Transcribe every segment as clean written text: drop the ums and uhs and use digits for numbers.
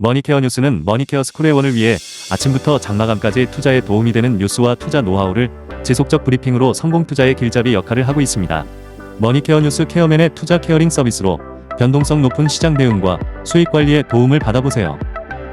머니케어 뉴스는 머니케어 스쿨회원을 위해 아침부터 장마감까지 투자에 도움이 되는 뉴스와 투자 노하우를 지속적 브리핑으로 성공 투자의 길잡이 역할을 하고 있습니다. 머니케어 뉴스 케어맨의 투자 케어링 서비스로 변동성 높은 시장 대응과 수익 관리에 도움을 받아보세요.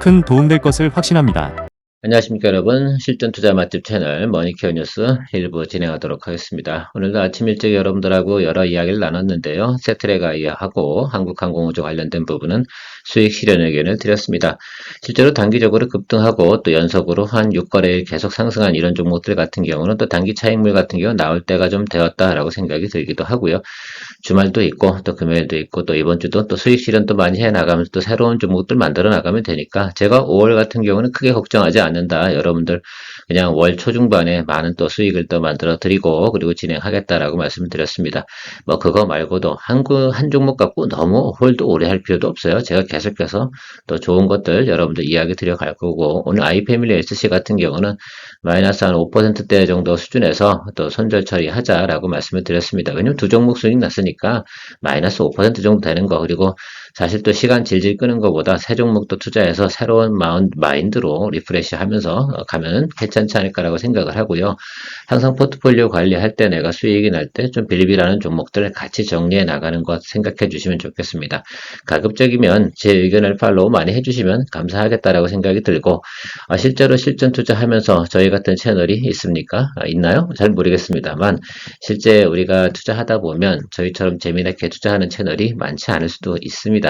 큰 도움될 것을 확신합니다. 안녕하십니까 여러분, 실전 투자 맛집 채널 머니케어 뉴스 1부 진행하도록 하겠습니다. 오늘도 아침 일찍 여러분들하고 여러 이야기를 나눴는데요. 세트레가이하고 한국항공우주 관련된 부분은 수익 실현 의견을 드렸습니다. 실제로 단기적으로 급등하고 또 연속으로 한 6거래일 계속 상승한 이런 종목들 같은 경우는 또 단기 차익물 같은 경우 나올 때가 좀 되었다라고 생각이 들기도 하고요. 주말도 있고 또 금요일도 있고 또 이번 주도 또 수익 실현도 많이 해 나가면서 또 새로운 종목들 만들어 나가면 되니까 제가 5월 같은 경우는 크게 걱정하지 않는다. 여러분들 그냥 월 초중반에 많은 또 수익을 또 만들어 드리고 그리고 진행하겠다라고 말씀을 드렸습니다. 뭐 그거 말고도 한 종목 갖고 너무 홀드 오래 할 필요도 없어요. 제가 계속해서 또 좋은 것들 여러분들 이야기 드려 갈 거고 오늘 아이패밀리 SC 같은 경우는 마이너스 한 5%대 정도 수준에서 또 손절 처리하자라고 말씀을 드렸습니다. 왜냐면 두 종목 수익 났으니까 마이너스 5% 정도 되는 거 그리고 사실 또 시간 질질 끄는 것보다 새 종목도 투자해서 새로운 마인드로 리프레시 하면서 가면 괜찮지 않을까라고 생각을 하고요. 항상 포트폴리오 관리할 때 내가 수익이 날 때 좀 빌빌하는 종목들을 같이 정리해 나가는 것 생각해 주시면 좋겠습니다. 가급적이면 제 의견을 팔로우 많이 해주시면 감사하겠다라고 생각이 들고 실제로 실전 투자하면서 저희 같은 채널이 있습니까? 있나요? 잘 모르겠습니다만 실제 우리가 투자하다 보면 저희처럼 재미있게 투자하는 채널이 많지 않을 수도 있습니다.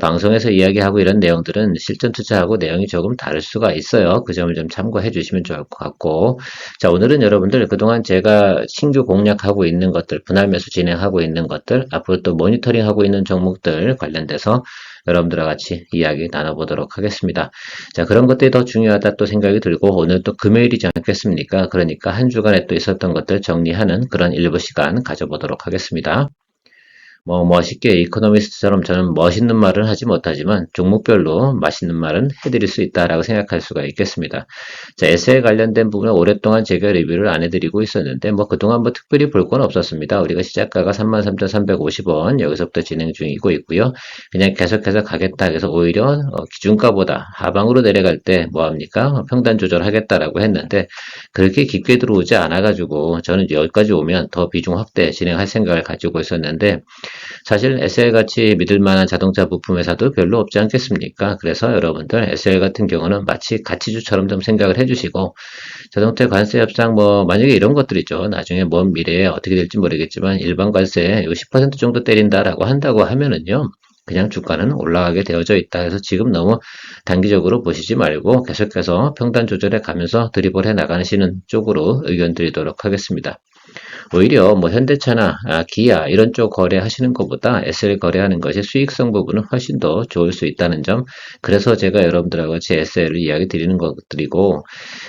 방송에서 이야기하고 이런 내용들은 실전 투자하고 내용이 조금 다를 수가 있어요. 그 점을 좀 참고해 주시면 좋을 것 같고 자 오늘은 여러분들 그동안 제가 신규 공략하고 있는 것들 분할 매수 진행하고 있는 것들 앞으로 또 모니터링하고 있는 종목들 관련돼서 여러분들과 같이 이야기 나눠보도록 하겠습니다. 자, 그런 것들이 더 중요하다 또 생각이 들고 오늘 또 금요일이지 않겠습니까? 그러니까 한 주간에 또 있었던 것들 정리하는 그런 일부 시간 가져보도록 하겠습니다. 멋있게 이코노미스트처럼 저는 멋있는 말은 하지 못하지만 종목별로 맛있는 말은 해드릴 수 있다라고 생각할 수가 있겠습니다. 자, 에세이 관련된 부분은 오랫동안 제가 리뷰를 안 해드리고 있었는데 그동안 특별히 볼 건 없었습니다. 우리가 시작가가 33,350원 여기서부터 진행 중이고 있고요. 그냥 계속해서 가겠다 해서 오히려 기준가보다 하방으로 내려갈 때 뭐합니까? 평단 조절하겠다라고 했는데 그렇게 깊게 들어오지 않아가지고 저는 여기까지 오면 더 비중 확대 진행할 생각을 가지고 있었는데 사실 SL 같이 믿을 만한 자동차 부품 회사도 별로 없지 않겠습니까? 그래서 여러분들 SL 같은 경우는 마치 가치주처럼 좀 생각을 해주시고 자동차 관세 협상 만약에 이런 것들 있죠. 나중에 먼 미래에 어떻게 될지 모르겠지만 일반 관세 10% 정도 때린다라고 한다고 하면은요. 그냥 주가는 올라가게 되어져 있다 해서 지금 너무 단기적으로 보시지 말고 계속해서 평단 조절해 가면서 드리블 해 나가시는 쪽으로 의견 드리도록 하겠습니다. 오히려 현대차나 기아 이런 쪽 거래하시는 것보다 SL 거래하는 것이 수익성 부분은 훨씬 더 좋을 수 있다는 점 그래서 제가 여러분들하고 같이 SL을 이야기 드리는 것들이고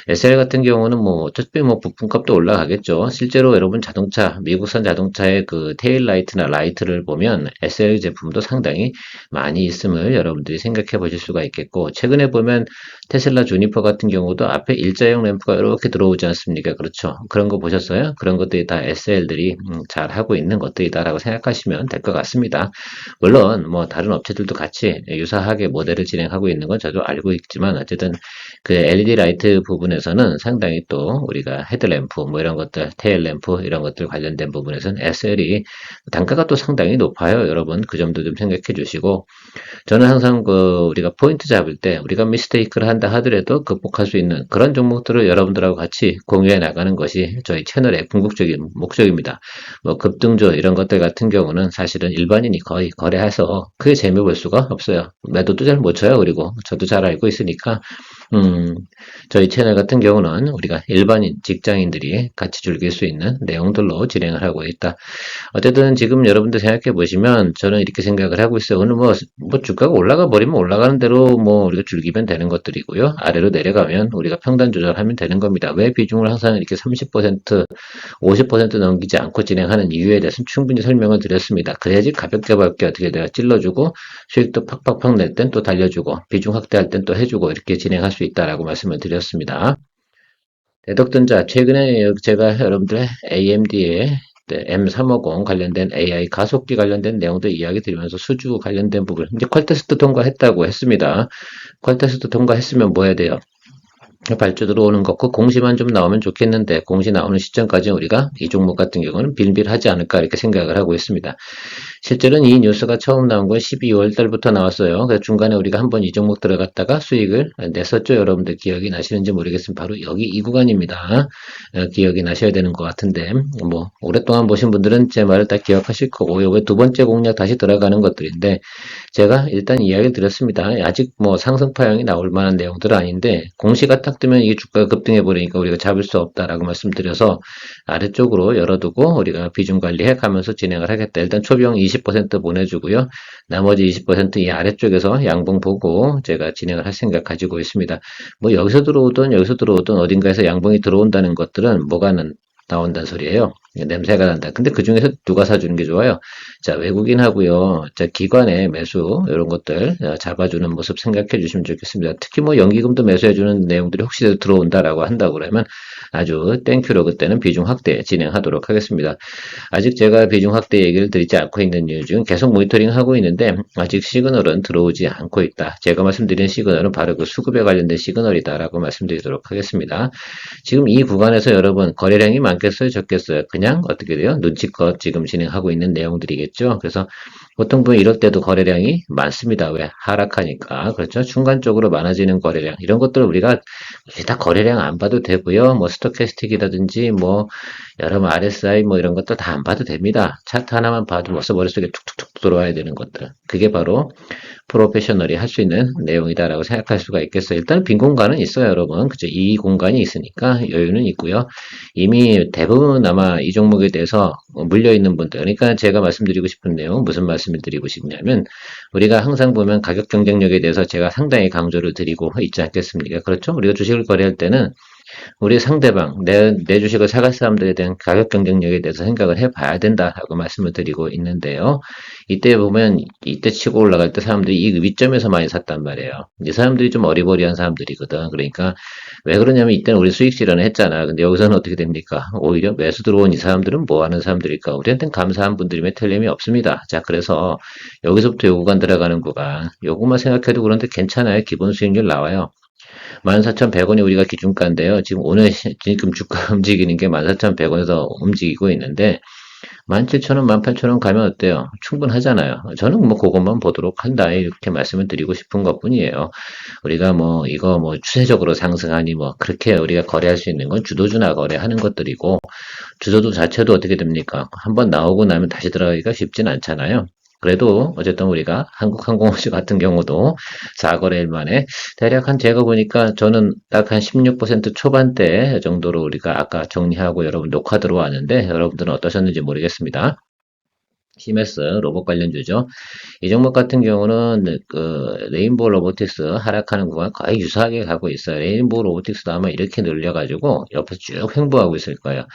SL 같은 경우는 어차피 부품값도 올라가겠죠. 실제로 여러분 자동차 미국산 자동차의 그 테일라이트나 라이트를 보면 SL 제품도 상당히 많이 있음을 여러분들이 생각해 보실 수가 있겠고 최근에 보면 테슬라 주니퍼 같은 경우도 앞에 일자형 램프가 이렇게 들어오지 않습니까? 그렇죠. 그런 거 보셨어요? 그런 것들이 다 SL들이 잘 하고 있는 것들이다라고 생각하시면 될 것 같습니다. 물론 다른 업체들도 같이 유사하게 모델을 진행하고 있는 건 저도 알고 있지만 어쨌든 그 LED 라이트 부분에서는 상당히 또 우리가 헤드램프 이런 것들, 테일 램프 이런 것들 관련된 부분에서는 SL이 단가가 또 상당히 높아요. 여러분 그 점도 좀 생각해 주시고 저는 항상 우리가 포인트 잡을 때 우리가 미스테이크를 한다 하더라도 극복할 수 있는 그런 종목들을 여러분들하고 같이 공유해 나가는 것이 저희 채널의 궁극적인 목적입니다. 급등조 이런 것들 같은 경우는 사실은 일반인이 거의 거래해서 크게 재미 볼 수가 없어요. 매도도 잘 못 쳐요. 그리고 저도 잘 알고 있으니까 저희 채널 같은 경우는 우리가 일반인 직장인들이 같이 즐길 수 있는 내용들로 진행을 하고 있다. 어쨌든 지금 여러분들 생각해 보시면 저는 이렇게 생각을 하고 있어요. 오늘 주가가 올라가 버리면 올라가는 대로 우리가 즐기면 되는 것들이고요. 아래로 내려가면 우리가 평단 조절하면 되는 겁니다. 왜 비중을 항상 이렇게 30%, 50% 넘기지 않고 진행하는 이유에 대해서는 충분히 설명을 드렸습니다. 그래야지 가볍게 어떻게 내가 찔러주고 수익도 팍팍팍 낼 땐 또 달려주고 비중 확대할 땐 또 해주고 이렇게 진행할 수 있다라고 말씀을 드렸습니다. 대덕전자 최근에 제가 여러분들의 AMD의 M350 관련된 AI 가속기 관련된 내용도 이야기 드리면서 수주 관련된 부분, 이제 퀄테스트 통과했다고 했습니다. 퀄테스트 통과했으면 뭐 해야 돼요? 발주 들어오는 것고 공시만 좀 나오면 좋겠는데 공시 나오는 시점까지 우리가 이 종목 같은 경우는 빌빌하지 않을까 이렇게 생각을 하고 있습니다. 실제로는 이 뉴스가 처음 나온 건 12월 달부터 나왔어요. 그래서 중간에 우리가 한번 이 종목 들어갔다가 수익을 냈었죠. 여러분들 기억이 나시는지 모르겠으면 바로 여기 이 구간입니다. 기억이 나셔야 되는 것 같은데 뭐 오랫동안 보신 분들은 제 말을 다 기억하실 거고 요게 두 번째 공략 다시 들어가는 것들인데 제가 일단 이야기를 드렸습니다. 아직 뭐 상승파형이 나올 만한 내용들은 아닌데 공시가 딱 뜨면 이게 주가가 급등해 버리니까 우리가 잡을 수 없다라고 말씀드려서 아래쪽으로 열어두고 우리가 비중 관리해 가면서 진행을 하겠다. 일단 초비용 20% 보내주고요. 나머지 20%이 아래쪽에서 양봉 보고 제가 진행을 할 생각 가지고 있습니다. 뭐 여기서 들어오든 어딘가에서 양봉이 들어온다는 것들은 뭐가 나온다는 소리예요. 냄새가 난다. 근데 그 중에서 누가 사주는 게 좋아요? 자, 외국인하고요. 자, 기관의 매수, 이런 것들 잡아주는 모습 생각해 주시면 좋겠습니다. 특히 뭐 연기금도 매수해주는 내용들이 혹시 들어온다라고 한다고 그러면 아주 땡큐로 그때는 비중 확대 진행하도록 하겠습니다. 아직 제가 비중 확대 얘기를 드리지 않고 있는 이유 중 계속 모니터링 하고 있는데 아직 시그널은 들어오지 않고 있다. 제가 말씀드린 시그널은 바로 그 수급에 관련된 시그널이다라고 말씀드리도록 하겠습니다. 지금 이 구간에서 여러분 거래량이 많겠어요? 적겠어요? 그냥 어떻게 돼요? 눈치껏 지금 진행하고 있는 내용들이겠죠. 그래서 보통 보면 이럴 때도 거래량이 많습니다. 왜? 하락하니까. 그렇죠? 중간적으로 많아지는 거래량. 이런 것들을 우리가 다 거래량 안 봐도 되고요. 뭐 스토캐스틱이라든지 뭐 여러 RSI 뭐 이런 것들 다 안 봐도 됩니다. 차트 하나만 봐도 벌써 머릿속에 툭툭툭 들어와야 되는 것들. 그게 바로 프로페셔널이 할 수 있는 내용이다라고 생각할 수가 있겠어요. 일단 빈 공간은 있어요, 여러분. 그죠? 이 공간이 있으니까 여유는 있고요. 이미 대부분 아마 이 종목에 대해서 물려있는 분들, 그러니까 제가 말씀드리고 싶은 내용, 무슨 말씀을 드리고 싶냐면, 우리가 항상 보면 가격 경쟁력에 대해서 제가 상당히 강조를 드리고 있지 않겠습니까? 그렇죠? 우리가 주식을 거래할 때는 우리 상대방, 내 주식을 사갈 사람들에 대한 가격 경쟁력에 대해서 생각을 해봐야 된다라고 말씀을 드리고 있는데요. 이때 보면, 이때 치고 올라갈 때 사람들이 이 위점에서 많이 샀단 말이에요. 이 사람들이 좀 어리버리한 사람들이거든. 그러니까, 왜 그러냐면 이때는 우리 수익 실현을 했잖아. 근데 여기서는 어떻게 됩니까? 오히려 매수 들어온 이 사람들은 뭐 하는 사람들일까? 우리한테는 감사한 분들이면 틀림이 없습니다. 자, 그래서 여기서부터 요 구간 들어가는 구간, 요것만 생각해도 그런데 괜찮아요. 기본 수익률 나와요. 14,100원이 우리가 기준가인데요. 지금 오늘 지금 주가 움직이는 게 14,100원에서 움직이고 있는데 17,000원, 18,000원 가면 어때요? 충분하잖아요. 저는 뭐 그것만 보도록 한다 이렇게 말씀을 드리고 싶은 것뿐이에요. 우리가 뭐 이거 뭐 추세적으로 상승하니 뭐 그렇게 우리가 거래할 수 있는 건 주도주나 거래하는 것들이고 주도주 자체도 어떻게 됩니까? 한번 나오고 나면 다시 들어가기가 쉽진 않잖아요. 그래도 어쨌든 우리가 한국항공우주 같은 경우도 4거래일 만에 대략 한 제가 보니까 저는 딱 한 16% 초반대 정도로 우리가 아까 정리하고 여러분 녹화 들어왔는데 여러분들은 어떠셨는지 모르겠습니다. 시메스 로봇 관련주죠. 이 종목 같은 경우는 그 레인보우 로보틱스 하락하는 구간 거의 유사하게 가고 있어요. 레인보우 로보틱스도 아마 이렇게 늘려가지고 옆에서 쭉 횡보하고 있을 거예요.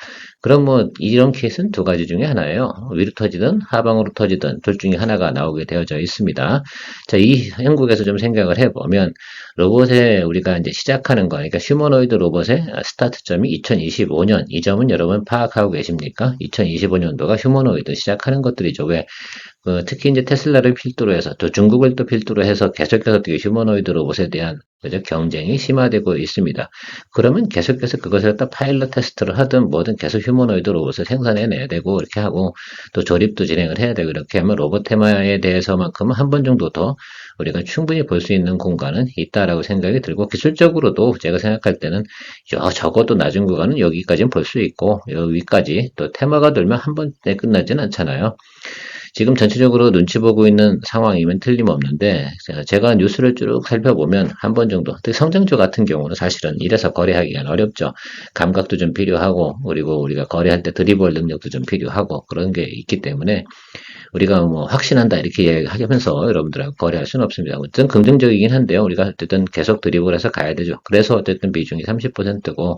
그럼 뭐 이런 케이스는 두 가지 중에 하나예요. 위로 터지든 하방으로 터지든 둘 중에 하나가 나오게 되어져 있습니다. 자, 이 형국에서 좀 생각을 해보면 로봇에 우리가 이제 시작하는 거, 그러니까 휴머노이드 로봇의 스타트점이 2025년, 이 점은 여러분 파악하고 계십니까? 2025년도가 휴머노이드 시작하는 것들이죠. 왜? 특히 이제 테슬라를 필두로 해서 또 중국을 또 필두로 해서 계속해서 휴머노이드 로봇에 대한 그죠? 경쟁이 심화되고 있습니다. 그러면 계속해서 그것을 갖다 파일럿 테스트를 하든 뭐든 계속 휴머노이드 로봇을 생산해내야 되고 이렇게 하고 또 조립도 진행을 해야 되고 이렇게 하면 로봇 테마에 대해서만큼은 한 번 정도 더 우리가 충분히 볼 수 있는 공간은 있다라고 생각이 들고 기술적으로도 제가 생각할 때는 적어도 낮은 구간은 여기까지는 볼 수 있고 여기 위까지 또 테마가 돌면 한 번에 끝나진 않잖아요. 지금 전체적으로 눈치 보고 있는 상황이면 틀림없는데 제가 뉴스를 쭉 살펴보면 한 번 정도 특히 성장주 같은 경우는 사실은 이래서 거래하기가 어렵죠. 감각도 좀 필요하고 그리고 우리가 거래할 때 드리블 능력도 좀 필요하고 그런 게 있기 때문에 우리가 뭐 확신한다 이렇게 하면서 여러분들하고 거래할 수는 없습니다. 어쨌든 긍정적이긴 한데요. 우리가 어쨌든 계속 드리블해서 가야 되죠. 그래서 어쨌든 비중이 30%고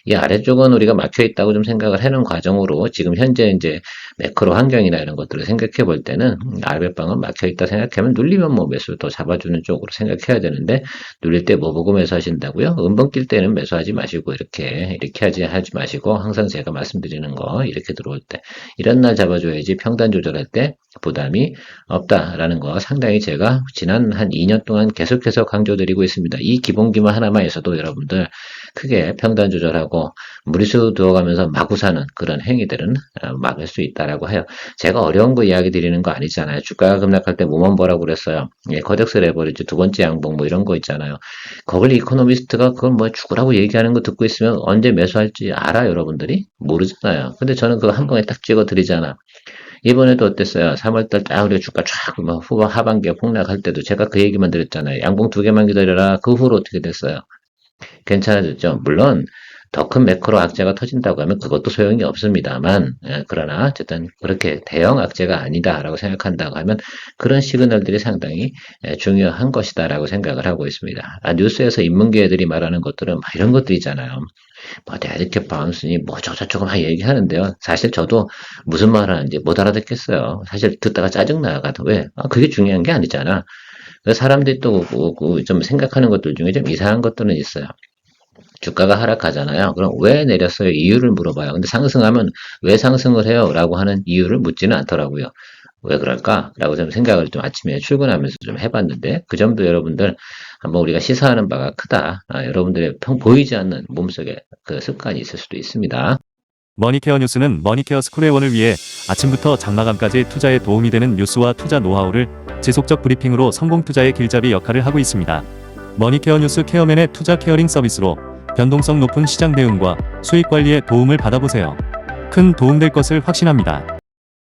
이 아래쪽은 우리가 막혀 있다고 좀 생각을 하는 과정으로 지금 현재 이제 매크로 환경이나 이런 것들을 생각해 이렇게 볼 때는 아랫방은 막혀있다 생각하면 눌리면 뭐 매수 더 잡아주는 쪽으로 생각해야 되는데 눌릴 때 뭐 보고 매수하신다고요? 음봉 낄 때는 매수하지 마시고 이렇게 하지 마시고 항상 제가 말씀드리는 거 이렇게 들어올 때 이런 날 잡아줘야지 평단 조절할 때 부담이 없다라는 거 상당히 제가 지난 한 2년 동안 계속해서 강조드리고 있습니다. 이 기본기만 하나만 있어도 여러분들 크게 평단 조절하고 무리수 두어가면서 마구 사는 그런 행위들은 막을 수 있다라고 해요. 제가 어려운 거 이야기 드리는 거 아니잖아요. 주가가 급락할 때 뭐만 보라고 그랬어요. 예, 거덱스 레버리지 두 번째 양봉 뭐 이런 거 있잖아요. 거길 이코노미스트가 그걸 뭐 죽으라고 얘기하는 거 듣고 있으면 언제 매수할지 알아 여러분들이? 모르잖아요. 근데 저는 그거 한 방에 딱 찍어 드리잖아. 이번에도 어땠어요? 3월달 딱 우리 주가 쫙, 뭐 후반 하반기에 폭락할 때도 제가 그 얘기만 드렸잖아요. 양봉 두 개만 기다려라. 그 후로 어떻게 됐어요? 괜찮아졌죠? 물론 더 큰 매크로 악재가 터진다고 하면 그것도 소용이 없습니다만 그러나 어쨌든 그렇게 대형 악재가 아니다라고 생각한다고 하면 그런 시그널들이 상당히 중요한 것이다라고 생각을 하고 있습니다. 뉴스에서 인문계들이 말하는 것들은 막 이런 것들이잖아요. 뭐 데리캡 바운스니 뭐 저저저거 막 얘기하는데요. 사실 저도 무슨 말 하는지 못 알아듣겠어요. 사실 듣다가 짜증나가도 왜? 그게 중요한 게 아니잖아. 사람들이 또 좀 생각하는 것들 중에 좀 이상한 것들은 있어요. 주가가 하락하잖아요. 그럼 왜 내렸어요? 이유를 물어봐요. 근데 상승하면 왜 상승을 해요? 라고 하는 이유를 묻지는 않더라고요. 왜 그럴까? 라고 좀 생각을 좀 아침에 출근하면서 좀 해봤는데 그 점도 여러분들 한번 우리가 시사하는 바가 크다. 여러분들의 보이지 않는 몸속에 그 습관이 있을 수도 있습니다. 머니케어 뉴스는 머니케어 스쿨회원을 위해 아침부터 장마감까지 투자에 도움이 되는 뉴스와 투자 노하우를 지속적 브리핑으로 성공 투자의 길잡이 역할을 하고 있습니다. 머니케어 뉴스 케어맨의 투자 케어링 서비스로 변동성 높은 시장 대응과 수익 관리에 도움을 받아보세요. 큰 도움될 것을 확신합니다.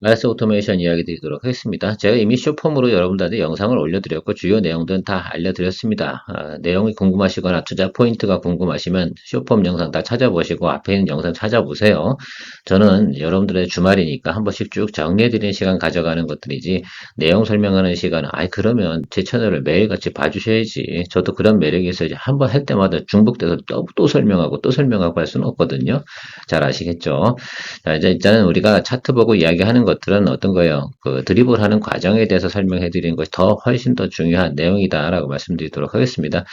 마이스 오토메이션 이야기 드리도록 하겠습니다. 제가 이미 쇼폼으로 여러분들한테 영상을 올려드렸고 주요 내용들은 다 알려드렸습니다. 내용이 궁금하시거나 투자 포인트가 궁금하시면 쇼폼 영상 다 찾아보시고 앞에 있는 영상 찾아보세요. 저는 여러분들의 주말이니까 한 번씩 쭉 정리해드리는 시간 가져가는 것들이지 내용 설명하는 시간은 그러면 제 채널을 매일같이 봐주셔야지. 저도 그런 매력이 있어야지 한 번 할 때마다 중복돼서 또 설명하고 또 설명하고 할 수는 없거든요. 잘 아시겠죠? 자, 이제 일단은 우리가 차트 보고 이야기하는 것들은 어떤 거예요? 그 드리블하는 과정에 대해서 설명해 드리는 것이 훨씬 더 중요한 내용이다라고 말씀드리도록 하겠습니다.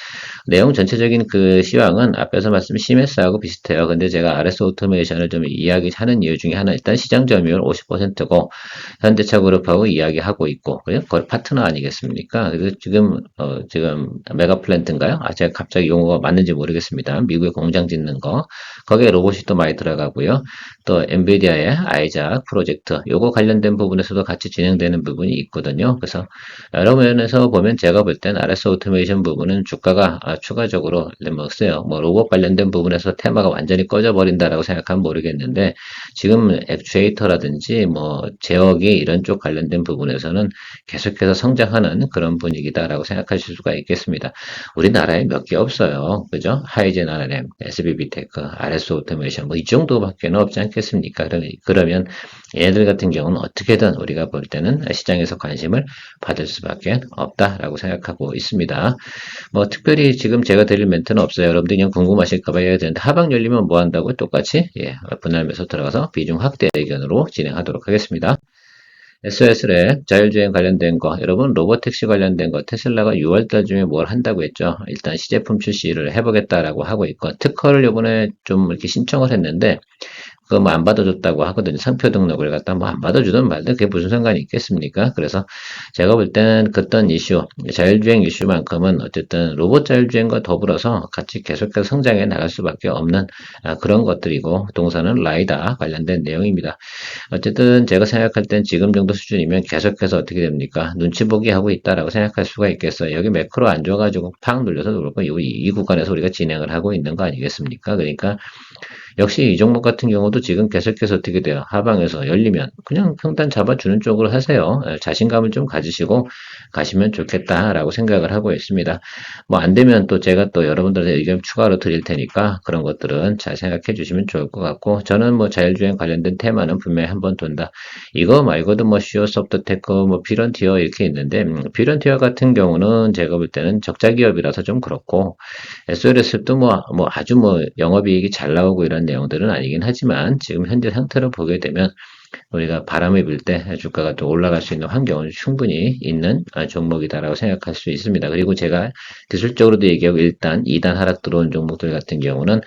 내용 전체적인 그 시황은 앞에서 말씀 CMS하고 비슷해요. 근데 제가 RS 오토메이션을 좀 이야기하는 이유 중에 하나 일단 시장 점유율 50%고 현대차 그룹하고 이야기하고 있고 그래요? 거의 파트너 아니겠습니까? 그래서 지금 메가 플랜트인가요? 제가 갑자기 용어가 맞는지 모르겠습니다. 미국에 공장 짓는 거 거기에 로봇이 또 많이 들어가고요. 또 엔비디아의 아이작 프로젝트 요거 관련된 부분에서도 같이 진행되는 부분이 있거든요. 그래서 여러 면에서 보면 제가 볼 땐 RS 오토메이션 부분은 주가가 추가적으로 뭐 로봇 관련된 부분에서 테마가 완전히 꺼져버린다라고 생각하면 모르겠는데 지금 액추에이터라든지 뭐 제어기 이런 쪽 관련된 부분에서는 계속해서 성장하는 그런 분위기다라고 생각하실 수가 있겠습니다. 우리나라에 몇 개 없어요. 그죠? 하이젠 RM, SBB테크, RS 오토메이션 뭐 이 정도밖에 없지 않겠습니까? 그러면 얘들 같은 경우는 어떻게든 우리가 볼 때는 시장에서 관심을 받을 수밖에 없다라고 생각하고 있습니다. 뭐 특별히 지금 제가 드릴 멘트는 없어요. 여러분들이 그냥 궁금하실까봐 해야 되는데 하방 열리면 뭐 한다고 똑같이 분할 매수 들어가서 비중 확대 의견으로 진행하도록 하겠습니다. SOS랩 자율주행 관련된 거 여러분 로보택시 관련된 거 테슬라가 6월달 중에 뭘 한다고 했죠. 일단 시제품 출시를 해보겠다라고 하고 있고 특허를 이번에 좀 이렇게 신청을 했는데 그거 뭐 안 받아줬다고 하거든요. 상표 등록을 갖다 뭐 안 받아주든 말든 그게 무슨 상관이 있겠습니까? 그래서 제가 볼 때는 그떤 이슈, 자율주행 이슈만큼은 어쨌든 로봇 자율주행과 더불어서 같이 계속해서 성장해 나갈 수밖에 없는 그런 것들이고 동사는 라이다 관련된 내용입니다. 어쨌든 제가 생각할 땐 지금 정도 수준이면 계속해서 어떻게 됩니까? 눈치 보기 하고 있다라고 생각할 수가 있겠어요. 여기 매크로 안 좋아가지고 팍 눌려서 그렇고 이 구간에서 우리가 진행을 하고 있는 거 아니겠습니까? 그러니까 역시 이 종목 같은 경우도 지금 계속해서 어떻게 돼요? 하방에서 열리면 그냥 평단 잡아주는 쪽으로 하세요. 자신감을 좀 가지시고 가시면 좋겠다라고 생각을 하고 있습니다. 뭐 안 되면 또 제가 또 여러분들의 의견 추가로 드릴 테니까 그런 것들은 잘 생각해 주시면 좋을 것 같고 저는 뭐 자율주행 관련된 테마는 분명히 한번 돈다. 이거 말고도 뭐 시오 소프트테크 뭐 비런티어 이렇게 있는데 비런티어 같은 경우는 제가 볼 때는 적자 기업이라서 좀 그렇고 SOS도 뭐 아주 뭐 영업이익이 잘 나오고 이런 내용들은 아니긴 하지만 지금 현재 상태로 보게 되면 우리가 바람이 불 때 주가가 또 올라갈 수 있는 환경은 충분히 있는 종목이다라고 생각할 수 있습니다. 그리고 제가 기술적으로도 얘기하고 일단 2단 하락 들어온 종목들 같은 경우는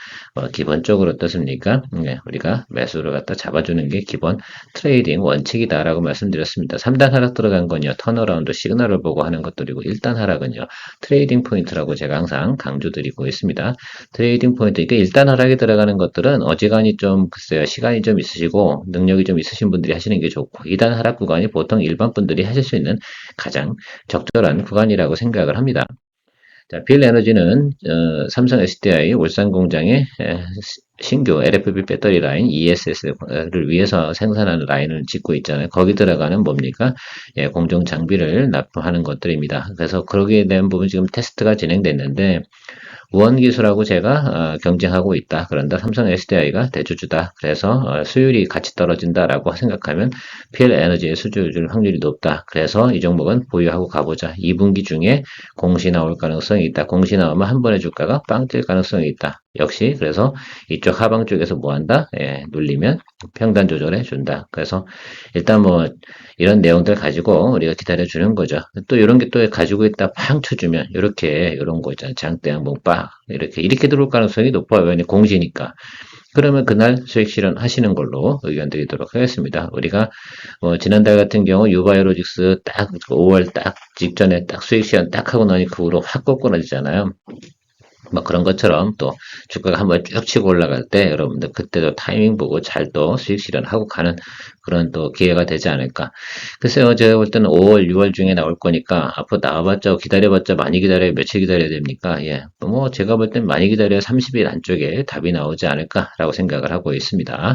기본적으로 어떻습니까? 네, 우리가 매수를 갖다 잡아주는 게 기본 트레이딩 원칙이다라고 말씀드렸습니다. 3단 하락 들어간 건요, 턴어라운드 시그널을 보고 하는 것들이고 1단 하락은요, 트레이딩 포인트라고 제가 항상 강조드리고 있습니다. 트레이딩 포인트, 그러니까 1단 하락에 들어가는 것들은 어지간히 좀 글쎄요, 시간이 좀 있으시고 능력이 좀 있으신 분들이 하시는 게 좋고 2단 하락 구간이 보통 일반 분들이 하실 수 있는 가장 적절한 구간이라고 생각을 합니다. 자, 빌에너지는 삼성 SDI 울산 공장의 신규 LFP 배터리 라인 ESS를 위해서 생산하는 라인을 짓고 있잖아요. 거기 들어가는 뭡니까? 예, 공정 장비를 납품하는 것들입니다. 그래서 거기에 대한 부분 지금 테스트가 진행됐는데 우원기술하고 제가 경쟁하고 있다. 그런다. 삼성 SDI가 대주주다. 그래서 수율이 같이 떨어진다라고 생각하면 PL 에너지의 수주줄 확률이 높다. 그래서 이 종목은 보유하고 가보자. 2분기 중에 공시 나올 가능성이 있다. 공시 나오면 한 번의 주가가 빵 뛸 가능성이 있다. 역시 그래서 이쪽 하방 쪽에서 뭐 한다? 예, 눌리면 평단 조절해 준다. 그래서 일단 뭐 이런 내용들 가지고 우리가 기다려 주는 거죠. 또 이런 게 또 가지고 있다 팡 쳐주면 이렇게 이런 거 있잖아요. 장대양 몽빠 이렇게 들어올 가능성이 높아요. 왜냐 공시니까. 그러면 그날 수익 실현하시는 걸로 의견 드리도록 하겠습니다. 우리가 지난달 같은 경우 유바이오로직스 딱 5월 딱 직전에 딱 수익 실현 딱 하고 나니 그 후로 확 꺾어지잖아요. 뭐 그런 것처럼 또 주가가 한번 쭉 치고 올라갈 때 여러분들 그때도 타이밍 보고 잘 또 수익 실현하고 가는 그런 또 기회가 되지 않을까. 글쎄요, 제가 볼 때는 5월, 6월 중에 나올 거니까 앞으로 나와봤자 기다려봤자 많이 기다려야 며칠 기다려야 됩니까? 예. 뭐 제가 볼 땐 많이 기다려야 30일 안쪽에 답이 나오지 않을까라고 생각을 하고 있습니다.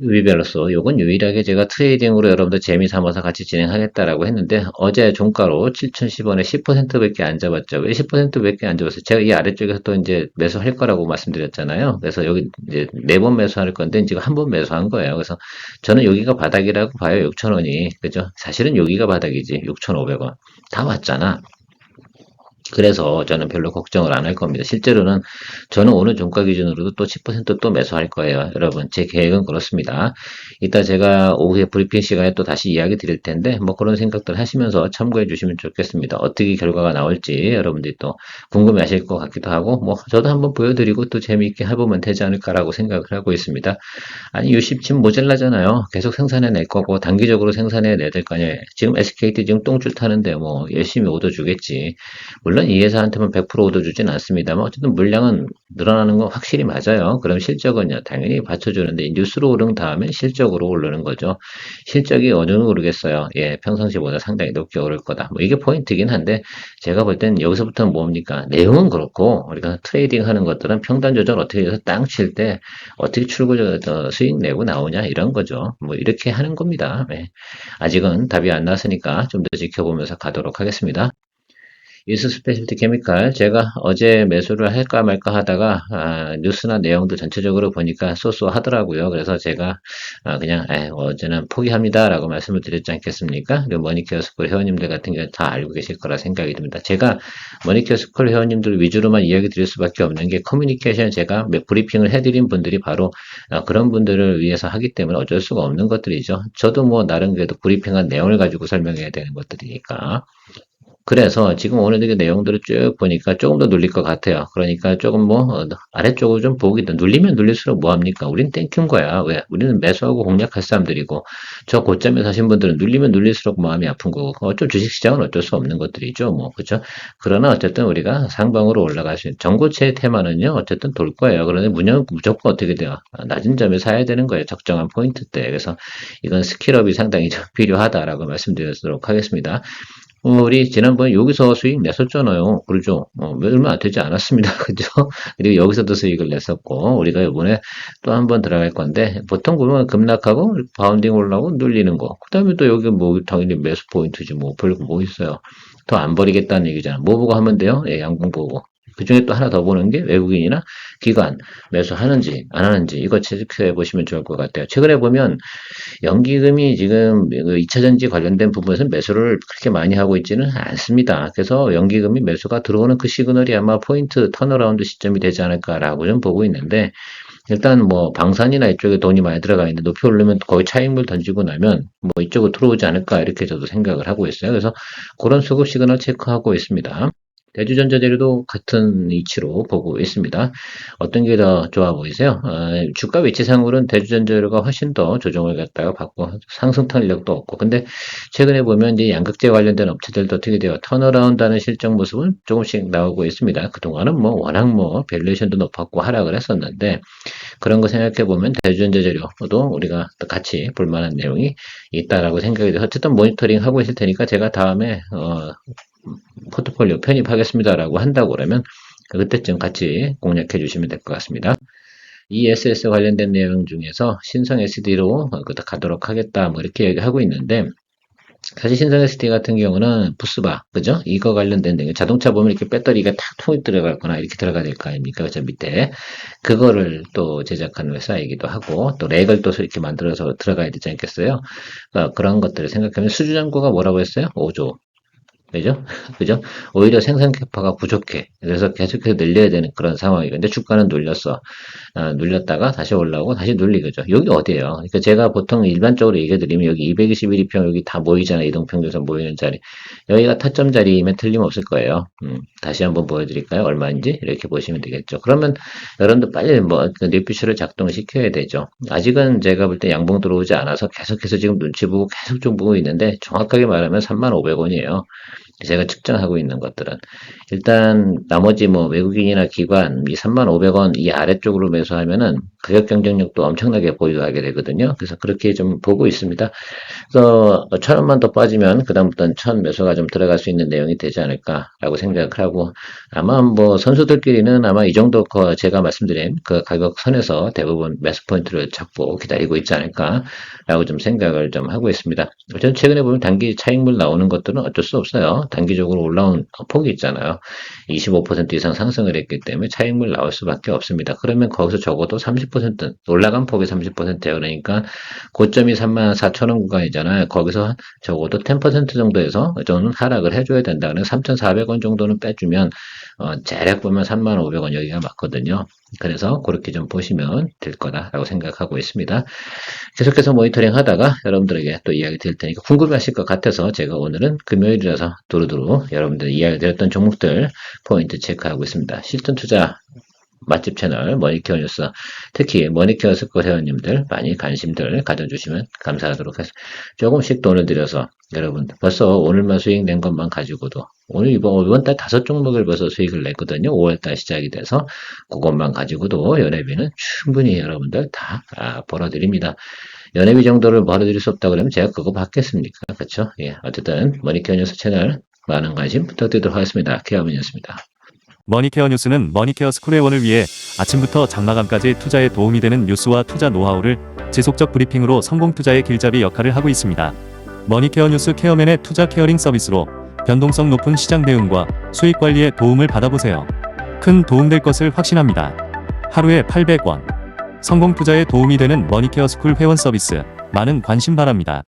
위벨로스 요건 유일하게 제가 트레이딩으로 여러분들 재미 삼아서 같이 진행하겠다라고 했는데 어제 종가로 7,010원에 10%밖에 안 잡았죠. 왜 10%밖에 안 잡았어요? 제가 이 아래쪽에서 또 이제 매수할 거라고 말씀드렸잖아요. 그래서 여기 이제 4번 매수할 건데 지금 한 번 매수한 거예요. 그래서 저는 여기가 바닥이라고 봐요. 6,000원이. 그죠? 사실은 여기가 바닥이지. 6,500원. 다 왔잖아. 그래서 저는 별로 걱정을 안 할 겁니다. 실제로는 저는 오늘 종가 기준으로도 또 10%또 매수할 거예요. 여러분, 제 계획은 그렇습니다. 이따 제가 오후에 브리핑 시간에 또 다시 이야기 드릴 텐데, 뭐 그런 생각들 하시면서 참고해 주시면 좋겠습니다. 어떻게 결과가 나올지 여러분들이 또 궁금해 하실 것 같기도 하고, 뭐 저도 한번 보여드리고 또 재미있게 해보면 되지 않을까라고 생각을 하고 있습니다. 아니, UC 지금 모자라잖아요. 계속 생산해 낼 거고, 단기적으로 생산해 내야 될 거 아니에요. 지금 SKT 지금 똥줄 타는데 뭐 열심히 오더 주겠지. 물론 이 회사한테만 100% 얻어주진 않습니다만 어쨌든 물량은 늘어나는 건 확실히 맞아요. 그럼 실적은요 당연히 받쳐주는데 뉴스로 오른 다음에 실적으로 오르는 거죠. 실적이 어느 정도 오르겠어요. 예, 평상시보다 상당히 높게 오를 거다. 뭐 이게 포인트긴 한데 제가 볼 땐 여기서부터는 뭡니까? 내용은 그렇고 우리가 트레이딩 하는 것들은 평단 조절 어떻게 해서 땅 칠 때 어떻게 출구 수익 내고 나오냐 이런 거죠. 뭐 이렇게 하는 겁니다. 예. 아직은 답이 안 났으니까 좀 더 지켜보면서 가도록 하겠습니다. 이스 스페셜티 케미칼 제가 어제 매수를 할까 말까 하다가 뉴스나 내용도 전체적으로 보니까 쏘쏘하더라고요. 그래서 제가 그냥 어제는 포기합니다라고 말씀을 드렸지 않겠습니까? 그리고 머니케어 스쿨 회원님들 같은 경우 다 알고 계실 거라 생각이 듭니다. 제가 머니케어 스쿨 회원님들 위주로만 이야기 드릴 수밖에 없는 게 커뮤니케이션 제가 브리핑을 해드린 분들이 바로 그런 분들을 위해서 하기 때문에 어쩔 수가 없는 것들이죠. 저도 뭐 나름 그래도 브리핑한 내용을 가지고 설명해야 되는 것들이니까. 그래서 지금 오늘 그 내용들을 쭉 보니까 조금 더 눌릴 것 같아요. 그러니까 조금 뭐 아래쪽을 좀 보기도 눌리면 눌릴수록 뭐합니까? 우린 땡큐인 거야. 왜? 우리는 매수하고 공략할 사람들이고 저 고점에 사신 분들은 눌리면 눌릴수록 마음이 아픈 거고 어쩔 주식시장은 어쩔 수 없는 것들이죠. 뭐 그렇죠? 그러나 어쨌든 우리가 상방으로 올라갈 수 있는 전고체의 테마는요. 어쨌든 돌 거예요. 그런데 무조건 어떻게 돼요? 낮은 점에 사야 되는 거예요. 적정한 포인트 때. 그래서 이건 스킬업이 상당히 좀 필요하다라고 말씀드리도록 하겠습니다. 우리 지난번에 여기서 수익 냈었잖아요. 그러죠? 얼마 안 되지 않았습니다. 그죠? 그리고 여기서도 수익을 냈었고, 우리가 이번에 또 한 번 들어갈 건데, 보통 보면 급락하고, 바운딩 올라오고, 눌리는 거. 그 다음에 또 여기 뭐, 당연히 매수 포인트지, 뭐, 별거 뭐 있어요. 더 안 버리겠다는 얘기잖아. 뭐 보고 하면 돼요? 예, 양봉 보고. 그 중에 또 하나 더 보는 게 외국인이나 기관 매수하는지 안 하는지 이거 체크해 보시면 좋을 것 같아요. 최근에 보면 연기금이 지금 2차전지 관련된 부분에서 매수를 그렇게 많이 하고 있지는 않습니다. 그래서 연기금이 매수가 들어오는 그 시그널이 아마 포인트 턴어라운드 시점이 되지 않을까라고 좀 보고 있는데 일단 뭐 방산이나 이쪽에 돈이 많이 들어가 있는데 높이 오르면 거의 차익물 던지고 나면 뭐 이쪽으로 들어오지 않을까 이렇게 저도 생각을 하고 있어요. 그래서 그런 수급 시그널 체크하고 있습니다. 대주전자재료도 같은 위치로 보고 있습니다. 어떤 게 더 좋아 보이세요? 주가 위치상으로는 대주전자재료가 훨씬 더 조정을 갖다가 받고 상승 탄력도 없고, 근데 최근에 보면 이제 양극재 관련된 업체들도 어떻게 돼요? 턴어라운드하는 실적 모습은 조금씩 나오고 있습니다. 그동안은 뭐 워낙 뭐 밸류에이션도 높았고 하락을 했었는데, 그런 거 생각해 보면 대주전자 재료도 우리가 또 같이 볼 만한 내용이 있다라고 생각이 돼서 어쨌든 모니터링 하고 있을 테니까 제가 다음에 포트폴리오 편입하겠습니다라고 한다고 그러면 그때쯤 같이 공략해 주시면 될 것 같습니다. ESS 관련된 내용 중에서 신성 SD로 가도록 하겠다 뭐 이렇게 얘기하고 있는데, 사실 신성 SD 같은 경우는 부스바, 그죠? 이거 관련된 데 자동차 보면 이렇게 배터리가 탁 통이 들어가거나 이렇게 들어가야 될 거 아닙니까? 저 밑에. 그거를 또 제작하는 회사이기도 하고, 또 렉을 또 이렇게 만들어서 들어가야 되지 않겠어요? 그러니까 그런 것들을 생각하면 수주잔고가 뭐라고 했어요? 5조. 그죠? 그죠? 오히려 생산 캐파가 부족해. 그래서 계속해서 늘려야 되는 그런 상황이에요. 근데 주가는 눌렸어. 눌렸다가 다시 올라오고 다시 눌리죠. 여기 어디예요? 그러니까 제가 보통 일반적으로 얘기해 드리면 여기 221일평 여기 다 모이잖아요. 이동평균선 모이는 자리. 여기가 타점 자리이면 틀림없을 거예요. 다시 한번 보여드릴까요? 얼마인지 이렇게 보시면 되겠죠. 그러면 여러분들 빨리 뭐 뇌피셜을 작동시켜야 되죠. 아직은 제가 볼 때 양봉 들어오지 않아서 계속해서 지금 눈치 보고 계속 좀 보고 있는데, 정확하게 말하면 35,500원이에요. 제가 측정하고 있는 것들은 일단 나머지 뭐 외국인이나 기관 이 35,500원 이 아래쪽으로 매수하면은 가격 경쟁력도 엄청나게 보유하게 되거든요. 그래서 그렇게 좀 보고 있습니다. 그래서 1,000원만 더 빠지면 그다음부터는 1,000 매수가 좀 들어갈 수 있는 내용이 되지 않을까라고 생각을 하고, 아마 뭐 선수들끼리는 아마 이 정도 제가 말씀드린 그 가격 선에서 대부분 매수 포인트를 잡고 기다리고 있지 않을까라고 좀 생각을 좀 하고 있습니다. 저는 최근에 보면 단기 차익물 나오는 것들은 어쩔 수 없어요. 단기적으로 올라온 폭이 있잖아요. 25% 이상 상승을 했기 때문에 차익물 나올 수밖에 없습니다. 그러면 거기서 적어도 30% 올라간 폭이 30%예요. 그러니까 고점이 34,000원 구간이잖아요. 거기서 적어도 10% 정도에서 저는 하락을 해줘야 된다. 그래서 3,400원 정도는 빼주면 대략 보면 35,500원 여기가 맞거든요. 그래서 그렇게 좀 보시면 될 거다라고 생각하고 있습니다. 계속해서 모니터링 하다가 여러분들에게 또 이야기 드릴 테니까 궁금하실 것 같아서 제가 오늘은 금요일이라서 두루두루 여러분들 이야기 드렸던 종목들 포인트 체크하고 있습니다. 실전 투자 맛집 채널 머니케어 뉴스, 특히 머니케어 스쿼 회원님들 많이 관심들 가져주시면 감사하도록 하겠습니다. 조금씩 돈을 들여서 여러분 벌써 오늘만 수익 낸 것만 가지고도 오늘 이번 달 5종목을 벌써 수익을 냈거든요. 5월달 시작이 돼서 그것만 가지고도 연회비는 충분히 여러분들 다 벌어드립니다. 연회비 정도를 벌어드릴 수 없다 그러면 제가 그거 받겠습니까? 그렇죠? 예, 어쨌든 머니케어 뉴스 채널 많은 관심 부탁드리도록 하겠습니다. 케어맨이었습니다. 머니케어 뉴스는 머니케어 스쿨회원을 위해 아침부터 장마감까지 투자에 도움이 되는 뉴스와 투자 노하우를 지속적 브리핑으로 성공 투자의 길잡이 역할을 하고 있습니다. 머니케어 뉴스 케어맨의 투자 케어링 서비스로 변동성 높은 시장 대응과 수익 관리에 도움을 받아보세요. 큰 도움될 것을 확신합니다. 하루에 800원. 성공 투자에 도움이 되는 머니케어 스쿨 회원 서비스 많은 관심 바랍니다.